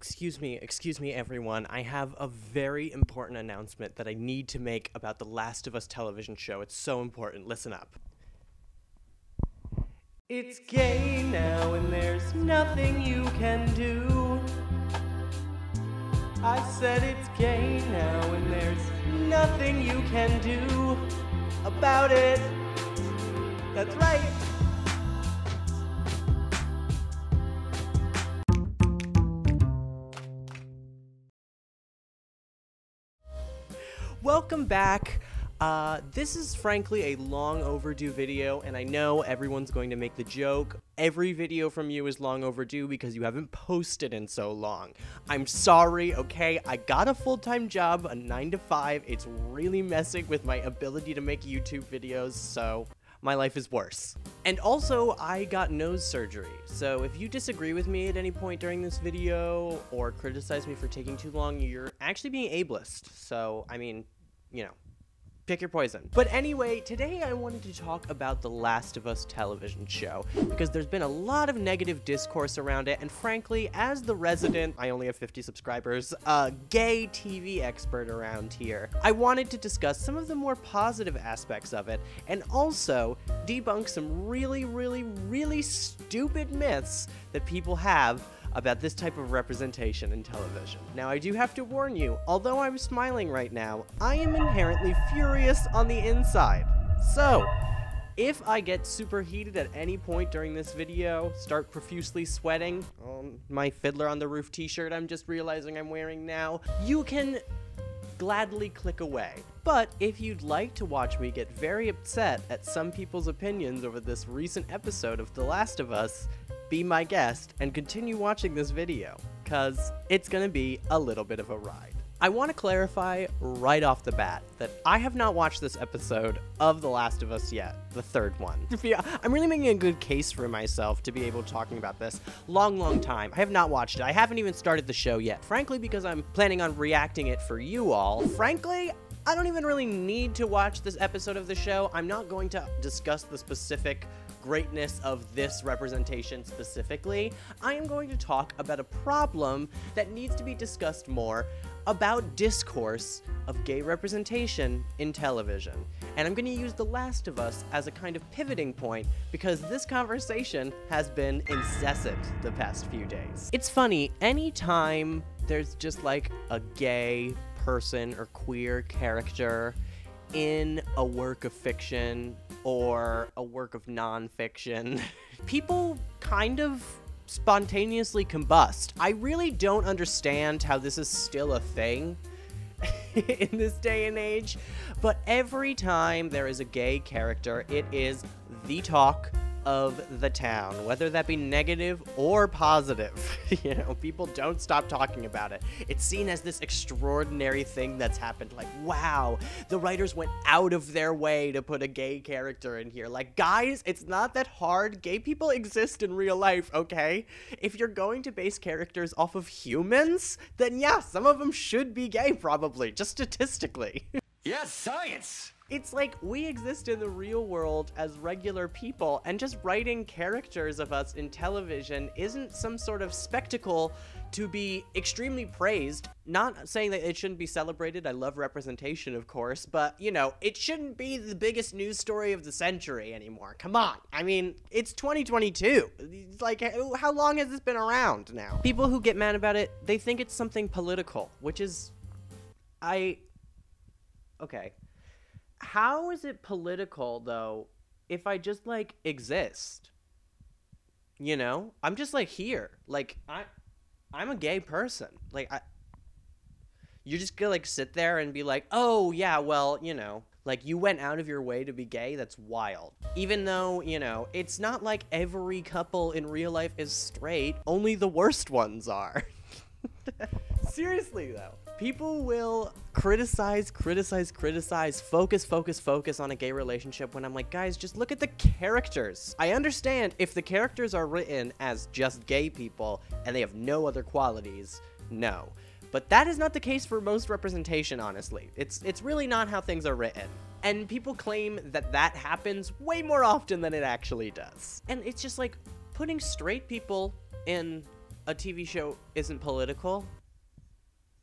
Excuse me, everyone. I have a very important announcement that I need to make about the Last of Us television show. It's so important. Listen up. It's gay now and there's nothing you can do. I said it's gay now and there's nothing you can do about it. That's right. Welcome back. This is frankly a long overdue video, and I know everyone's going to make the joke. Every video from you is long overdue because you haven't posted in so long. I'm sorry, okay? I got a full-time job, a 9 to 5. It's really messing with my ability to make YouTube videos, so my life is worse. And also, I got nose surgery, so if you disagree with me at any point during this video or criticize me for taking too long, you're actually being ableist. So, I mean, you know, pick your poison. But anyway, today I wanted to talk about the Last of Us television show, because there's been a lot of negative discourse around it, and frankly, as the resident, I only have 50 subscribers, gay TV expert around here, I wanted to discuss some of the more positive aspects of it, and also debunk some really stupid myths that people have about this type of representation in television. Now, I do have to warn you, although I'm smiling right now, I am inherently furious on the inside. So, if I get super heated at any point during this video, start profusely sweating on my Fiddler on the Roof t-shirt I'm just realizing I'm wearing now, you can gladly click away. But if you'd like to watch me get very upset at some people's opinions over this recent episode of The Last of Us, be my guest and continue watching this video, cause it's gonna be a little bit of a ride. I want to clarify right off the bat that I have not watched this episode of The Last of Us yet, the third one. I'm really making a good case for myself to be able to talking about this long time. I have not watched it. I haven't even started the show yet, frankly, because I'm planning on reacting it for you all. Frankly, I don't even really need to watch this episode of the show. I'm not going to discuss the specific greatness of this representation specifically. I am going to talk about a problem that needs to be discussed more about discourse of gay representation in television. And I'm going to use The Last of Us as a kind of pivoting point because this conversation has been incessant the past few days. It's funny, anytime there's just like a gay person or queer character in a work of fiction or a work of nonfiction, people kind of spontaneously combust. I really don't understand how this is still a thing in this day and age, but every time there is a gay character, it is the talk of the town, whether that be negative or positive. You know, people don't stop talking about it. It's seen as this extraordinary thing that's happened. Like, wow, the writers went out of their way to put a gay character in here. Like, guys, it's not that hard. Gay people exist in real life, okay? If you're going to base characters off of humans, then yeah, some of them should be gay, probably, just statistically. Yes, science! It's like we exist in the real world as regular people, and just writing characters of us in television isn't some sort of spectacle to be extremely praised. Not saying that it shouldn't be celebrated. I love representation, of course, but, you know, it shouldn't be the biggest news story of the century anymore. Come on. I mean, it's 2022. It's like, how long has this been around now? People who get mad about it, they think it's something political, which is... Okay. How is it political, though, if I just, like, exist? You know? I'm just, like, here. Like, I'm a gay person. Like, you're just gonna, like, sit there and be like, oh, yeah, well, you know, like, you went out of your way to be gay? That's wild. Even though, you know, it's not like every couple in real life is straight. Only the worst ones are. Seriously, though. People will criticize, focus on a gay relationship when I'm like, guys, just look at the characters. I understand if the characters are written as just gay people and they have no other qualities, no. But that is not the case for most representation, honestly. It's really not how things are written. And people claim that that happens way more often than it actually does. And it's just like putting straight people in a TV show isn't political.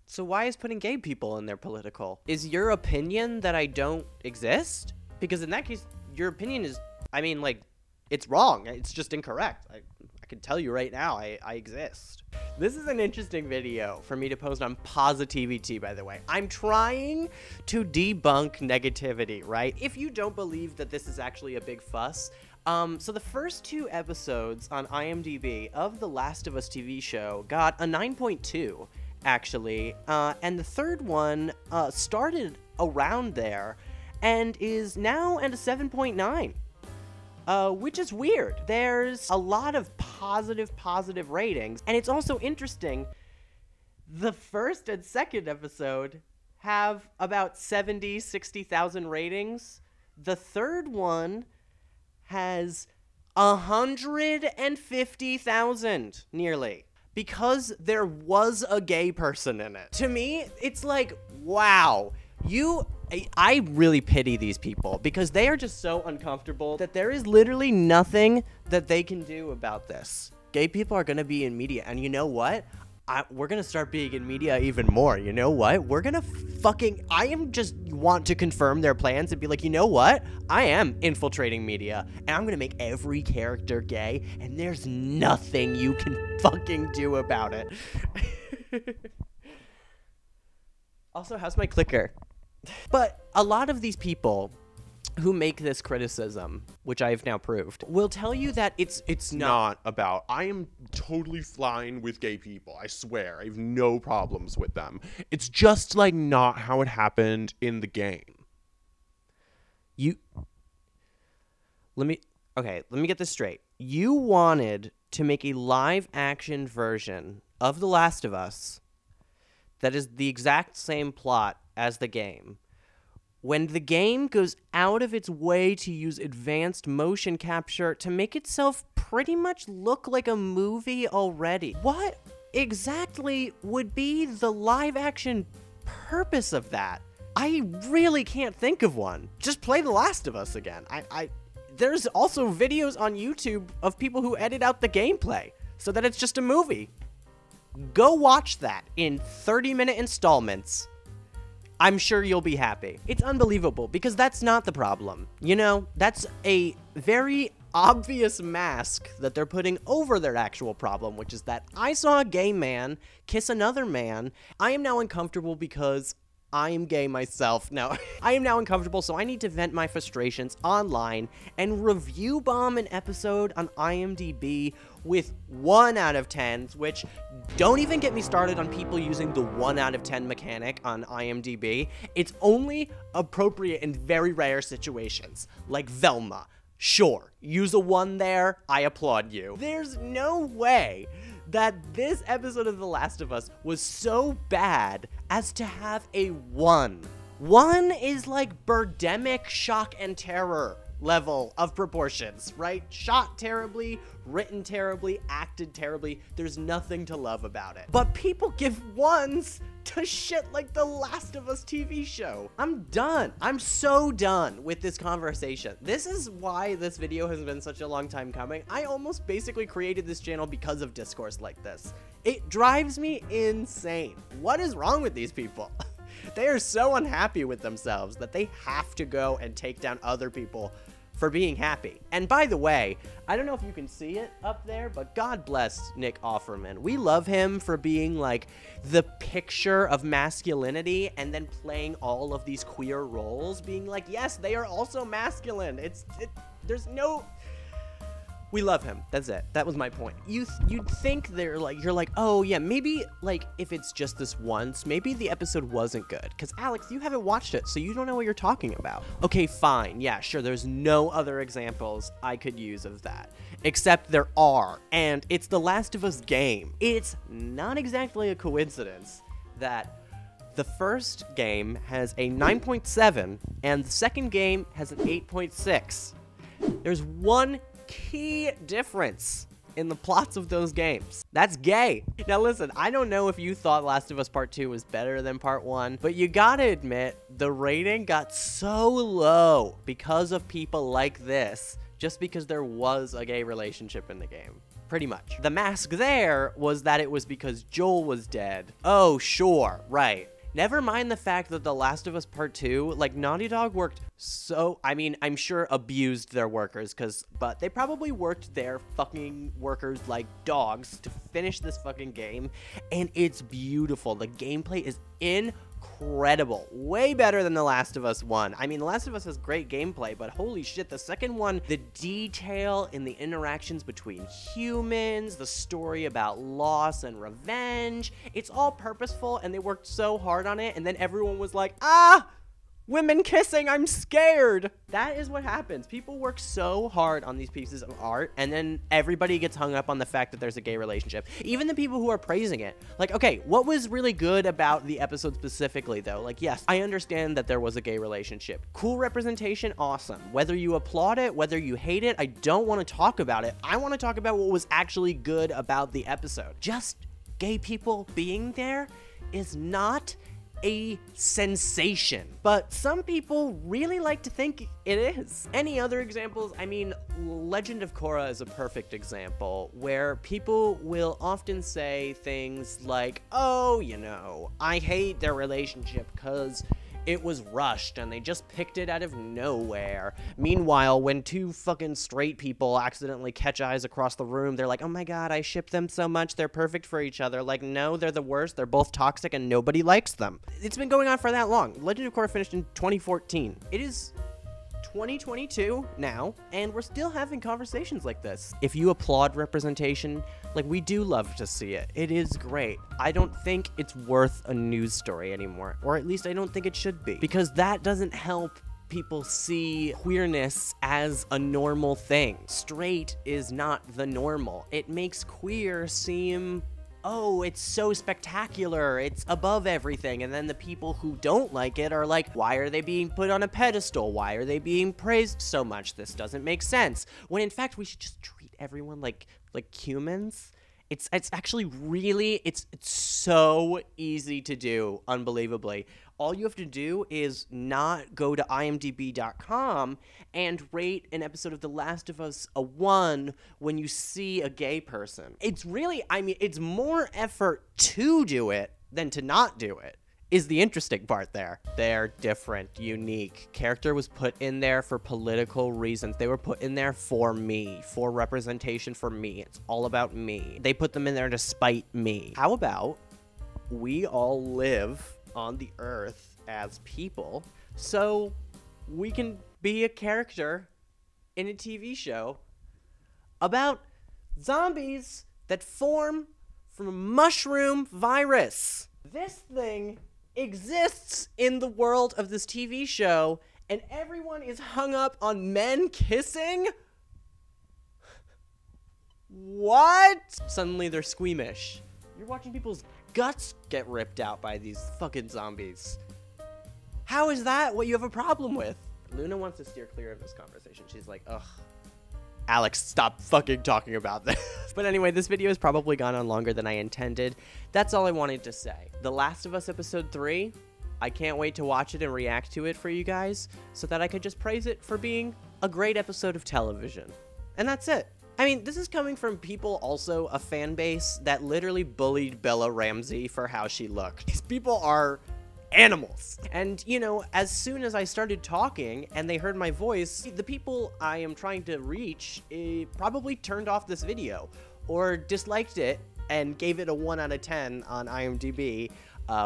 So why is putting gay people in there political? Is your opinion that I don't exist? Because in that case, your opinion is, I mean, like, it's wrong. It's just incorrect. I can tell you right now, I exist. This is an interesting video for me to post on PosiTVty, by the way. I'm trying to debunk negativity, right? If you don't believe that this is actually a big fuss, so the first 2 episodes on IMDb of The Last of Us TV show got a 9.2, actually, and the third one started around there and is now at a 7.9. Which is weird. There's a lot of positive ratings, and it's also interesting, the first and second episode have about 60,000 ratings. The third one has 150,000, nearly, because there was a gay person in it. To me, it's like, wow, I really pity these people because they are just so uncomfortable that there is literally nothing that they can do about this. Gay people are going to be in media, and you know what? We're going to start being in media even more. You know what? We're going to just want to confirm their plans and be like, you know what? I am infiltrating media, and I'm going to make every character gay, and there's nothing you can fucking do about it. Also, how's my clicker? But a lot of these people who make this criticism, which I've now proved, will tell you that it's not about, I am totally fine with gay people. I swear, I have no problems with them. It's just like not how it happened in the game. Let me get this straight. You wanted to make a live action version of The Last of Us that is the exact same plot as the game, when the game goes out of its way to use advanced motion capture to make itself pretty much look like a movie already. What exactly would be the live action purpose of that? I really can't think of one. Just play The Last of Us again. There's also videos on YouTube of people who edit out the gameplay so that it's just a movie. Go watch that in 30-minute installments. I'm sure you'll be happy. It's unbelievable because that's not the problem. You know, that's a very obvious mask that they're putting over their actual problem, which is that I saw a gay man kiss another man. I am now uncomfortable because I am gay myself. No, I am now uncomfortable, so I need to vent my frustrations online and review bomb an episode on IMDb with 1 out of 10s, which don't even get me started on people using the 1 out of 10 mechanic on IMDb. It's only appropriate in very rare situations, like Velma. Sure, use a 1 there, I applaud you. There's no way that this episode of The Last of Us was so bad as to have a 1. 1 is like Birdemic shock and terror level of proportions, right? Shot terribly, written terribly, acted terribly. There's nothing to love about it. But people give 1s to shit like The Last of Us TV show. I'm done. I'm so done with this conversation. This is why this video has been such a long time coming. I almost basically created this channel because of discourse like this. It drives me insane. What is wrong with these people? They are so unhappy with themselves that they have to go and take down other people for being happy. And by the way, I don't know if you can see it up there, but God bless Nick Offerman. We love him for being like the picture of masculinity and then playing all of these queer roles, being like, yes, they are also masculine. There's no... We love him. That's it. That was my point. You'd think you're like, oh yeah, maybe like if it's just this once, maybe the episode wasn't good. Because Alex, you haven't watched it, so you don't know what you're talking about. Okay, fine. Yeah, sure. There's no other examples I could use of that. Except there are. And it's The Last of Us game. It's not exactly a coincidence that the first game has a 9.7 and the second game has an 8.6. There's one key difference in the plots of those games. That's gay. Now listen, I don't know if you thought Last of Us Part 2 was better than Part 1, but you gotta admit, the rating got so low because of people like this, just because there was a gay relationship in the game. pretty much. The mask there was that it was because Joel was dead. Oh, sure, right. Never mind the fact that The Last of Us Part 2, like, Naughty Dog worked so, I mean, I'm sure abused their workers, but they probably worked their fucking workers like dogs to finish this fucking game, and it's beautiful. The gameplay is incredible. Way better than The Last of Us 1. I mean, The Last of Us has great gameplay, but holy shit, the second one, the detail in the interactions between humans, the story about loss and revenge, it's all purposeful, and they worked so hard on it, and then everyone was like, women kissing, I'm scared. That is what happens. People work so hard on these pieces of art, and then everybody gets hung up on the fact that there's a gay relationship. Even the people who are praising it. Like, okay, what was really good about the episode specifically, though? Like, yes, I understand that there was a gay relationship. Cool representation, awesome. Whether you applaud it, whether you hate it, I don't want to talk about it. I want to talk about what was actually good about the episode. Just gay people being there is not a sensation, but some people really like to think it is. Any other examples? I mean, Legend of Korra is a perfect example where people will often say things like, oh, you know, I hate their relationship because it was rushed and they just picked it out of nowhere. Meanwhile, when two fucking straight people accidentally catch eyes across the room, they're like, oh my god, I ship them so much, they're perfect for each other. Like, no, they're the worst, they're both toxic and nobody likes them. It's been going on for that long. Legend of Korra finished in 2014. It is 2022 now, and we're still having conversations like this. If you applaud representation, like, we do love to see it. It is great. I don't think it's worth a news story anymore, or at least I don't think it should be, because that doesn't help people see queerness as a normal thing. Straight is not the normal. It makes queer seem, oh, it's so spectacular, it's above everything, and then the people who don't like it are like, why are they being put on a pedestal? Why are they being praised so much? This doesn't make sense. When in fact, we should just treat everyone like humans. It's actually really, it's so easy to do, unbelievably. All you have to do is not go to imdb.com and rate an episode of The Last of Us a 1 when you see a gay person. It's really, I mean, it's more effort to do it than to not do it, is the interesting part there. They're different, unique. Character was put in there for political reasons. They were put in there for me, for representation for me. It's all about me. They put them in there to spite me. How about we all live on the earth as people so we can be a character in a TV show about zombies that form from a mushroom virus. This thing exists in the world of this TV show, and everyone is hung up on men kissing? What? Suddenly they're squeamish. You're watching people's guts get ripped out by these fucking zombies. How is that what you have a problem with? Luna wants to steer clear of this conversation. She's like, ugh, Alex, stop fucking talking about this. But anyway, this video has probably gone on longer than I intended. That's all I wanted to say. The Last of Us Episode 3, I can't wait to watch it and react to it for you guys so that I could just praise it for being a great episode of television. And that's it. I mean, this is coming from people, also a fan base that literally bullied Bella Ramsey for how she looked. These people are animals. And, you know, as soon as I started talking and they heard my voice, the people I am trying to reach probably turned off this video or disliked it and gave it a 1 out of 10 on IMDb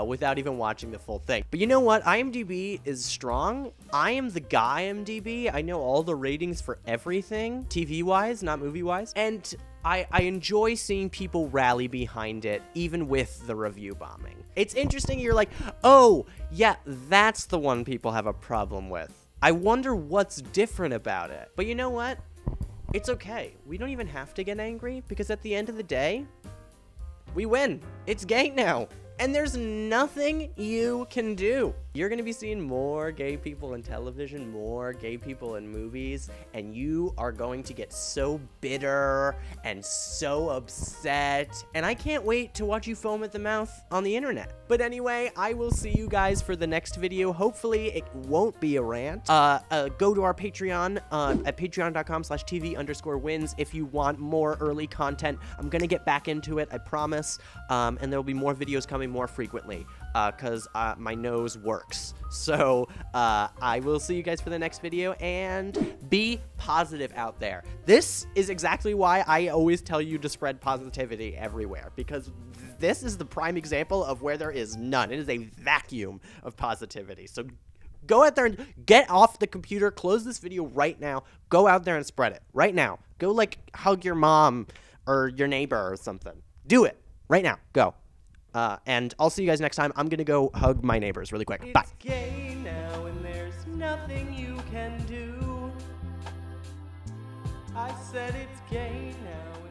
without even watching the full thing. But you know what? IMDb is strong. I am the guy IMDb. I know all the ratings for everything, TV-wise, not movie-wise. And I enjoy seeing people rally behind it, even with the review bombing. It's interesting, you're like, oh, yeah, that's the one people have a problem with. I wonder what's different about it. But you know what? It's okay. We don't even have to get angry, because at the end of the day, we win. It's gay now. And there's nothing you can do. You're gonna be seeing more gay people in television, more gay people in movies, and you are going to get so bitter and so upset, and I can't wait to watch you foam at the mouth on the internet. But anyway, I will see you guys for the next video. Hopefully it won't be a rant. Go to our Patreon at patreon.com/TV_wins if you want more early content. I'm gonna get back into it, I promise, and there will be more videos coming more frequently because my nose works. So I will see you guys for the next video, and be positive out there. This is exactly why I always tell you to spread positivity everywhere, because this is the prime example of where there is none. It is a vacuum of positivity. So go out there and get off the computer, close this video right now, go out there and spread it right now. Go like hug your mom or your neighbor or something. Do it right now. Go. And I'll see you guys next time. I'm gonna go hug my neighbors really quick. Bye. It's gay now and there's nothing you can do. I said it's gay now.